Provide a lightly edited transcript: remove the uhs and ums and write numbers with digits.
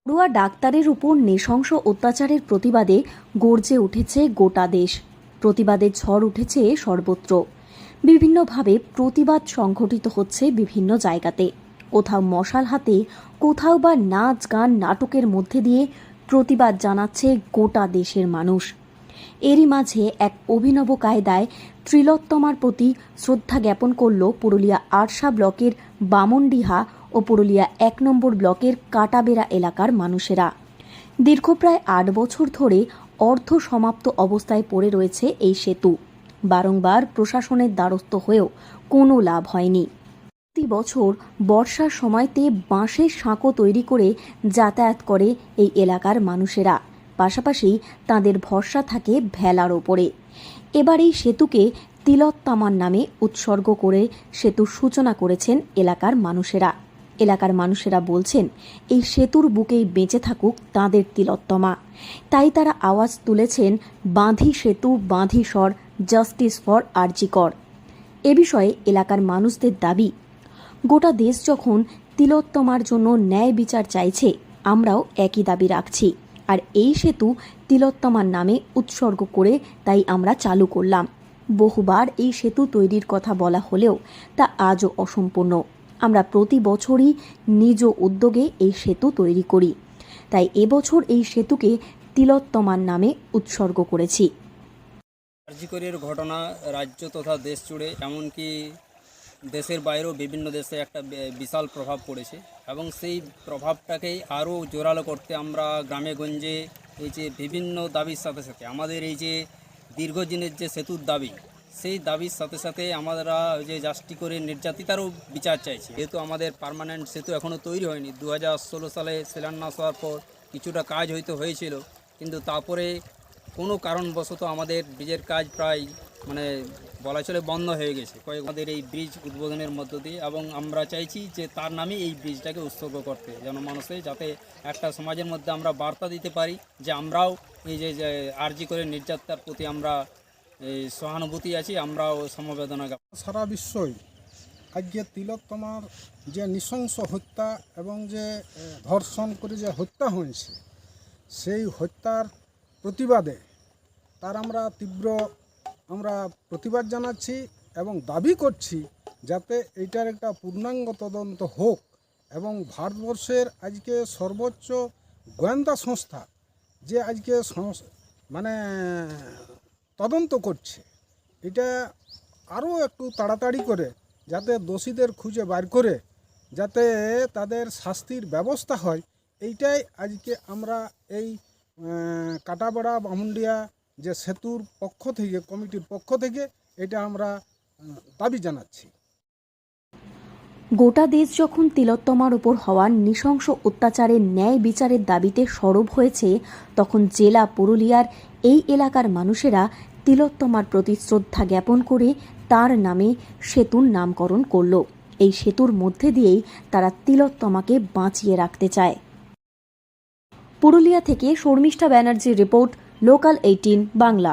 পড়ুয়া ডাক্তারের উপর নৃশংস অত্যাচারের প্রতিবাদে গর্জে উঠেছে গোটা দেশ। প্রতিবাদের ঝড় উঠেছে সর্বত্র। বিভিন্নভাবে প্রতিবাদ সংঘটিত হচ্ছে বিভিন্ন জায়গাতে। কোথাও মশাল হাতে, কোথাও বা নাচ গান নাটকের মধ্যে দিয়ে প্রতিবাদ জানাচ্ছে গোটা দেশের মানুষ। এরই মাঝে এক অভিনব কায়দায় ত্রিলোত্তমার প্রতি শ্রদ্ধা জ্ঞাপন করল পুরুলিয়া আরশা ব্লকের বামনডিহা ও পুরুলিয়া ১ নম্বর ব্লকের কাটাবেড়া এলাকার মানুষেরা। দীর্ঘ প্রায় ৮ বছর ধরে অর্ধ সমাপ্ত অবস্থায় পড়ে রয়েছে এই সেতু। বারংবার প্রশাসনের দ্বারস্থ হয়েও কোনো লাভ হয়নি। প্রতি বছর বর্ষার সময়তে বাঁশের সাঁকো তৈরি করে যাতায়াত করে এই এলাকার মানুষেরা। পাশাপাশি তাদের ভরসা থাকে ভেলার ওপরে। এবার এই সেতুকে তিলোত্তমার নামে উৎসর্গ করে সেতুর সূচনা করেছেন এলাকার মানুষেরা। এলাকার মানুষেরা বলছেন, এই সেতুর বুকেই বেঁচে থাকুক তাঁদের তিলোত্তমা। তাই তারা আওয়াজ তুলেছেন, বাঁধি সেতু বাঁধি স্বর, জাস্টিস ফর আরজি কর। এ বিষয়ে এলাকার মানুষদের দাবি, গোটা দেশ যখন তিলোত্তমার জন্য ন্যায় বিচার চাইছে, আমরাও একই দাবি রাখছি। আর এই সেতু তিলোত্তমার নামে উৎসর্গ করে তাই আমরা চালু করলাম। বহুবার এই সেতু তৈরির কথা বলা হলেও তা আজও অসম্পূর্ণ। আমরা প্রতি বছরই নিজ উদ্যোগে এই সেতু তৈরি করি, তাই এবছর এই সেতুকে তিলোত্তমার নামে উৎসর্গ করেছি। আরজিকরের ঘটনা রাজ্য তথা দেশ জুড়ে, এমনকি দেশের বাইরেও বিভিন্ন দেশে একটা বিশাল প্রভাব পড়েছে এবং সেই প্রভাবটাকেই আরও জোরালো করতে আমরা গ্রামে গঞ্জে এই যে বিভিন্ন দাবির সাথে সাথে আমাদের এই যে দীর্ঘদিনের যে সেতুর দাবি, সেই দাবির সাথে সাথে আমরা যে জাস্টিকরের নির্যাতিতারও বিচার চাইছি। যেহেতু আমাদের পার্মানেন্ট সেতু এখনও তৈরি হয়নি, 2016 সালে শিলান্যাস হওয়ার পর কিছুটা কাজ হয়তো হয়েছিল, কিন্তু তারপরে কোনো কারণবশত আমাদের ব্রিজের কাজ প্রায় বলা চলে বন্ধ হয়ে গেছে আমাদের এই ব্রিজ উদ্বোধনের মধ্য দিয়ে। এবং আমরা চাইছি যে তার নামে এই ব্রিজটাকে উৎসর্গ করতে, জনমানুষে যাতে একটা সমাজের মধ্যে আমরা বার্তা দিতে পারি যে আমরাও এই যে আরজি করে নির্যাতনার প্রতি আমরা এই সহানুভূতি আছি, আমরাও সমবেদনা। সারা বিশ্বই আজকে তিলোত্তমার যে নৃশংস হত্যা এবং যে ধর্ষণ করে যে হত্যা হয়েছে, সেই হত্যার প্রতিবাদে তার আমরা তীব্র প্রতিবাদ জানাচ্ছি এবং দাবি করছি যাতে এইটার একটা পূর্ণাঙ্গ তদন্ত হোক এবং ভারতবর্ষের আজকে সর্বোচ্চ গোয়েন্দা সংস্থা যে আজকে তদন্ত করছে, এটা আরও একটু তাড়াতাড়ি করে যাতে দোষীদের খুঁজে বার করে যাতে তাদের শাস্তির ব্যবস্থা হয়, এইটাই আজকে আমরা এই কাটাবেড়া বামুনডিহা যে সেতুর পক্ষ থেকে, কমিটির পক্ষ থেকে এটা আমরা দাবি জানাচ্ছি। গোটা দেশ যখন তিলোত্তমার উপর হওয়া নৃশংস অত্যাচারের ন্যায় বিচারের দাবিতে সরব হয়েছে, তখন জেলা পুরুলিয়ার এই এলাকার মানুষেরা তিলোত্তমার প্রতি শ্রদ্ধা জ্ঞাপন করে তার নামে সেতুর নামকরণ করল। এই সেতুর মধ্যে দিয়েই তারা তিলোত্তমাকে বাঁচিয়ে রাখতে চায়। পুরুলিয়া থেকে শর্মিষ্ঠা ব্যানার্জির রিপোর্ট, লোকাল 18 বাংলা।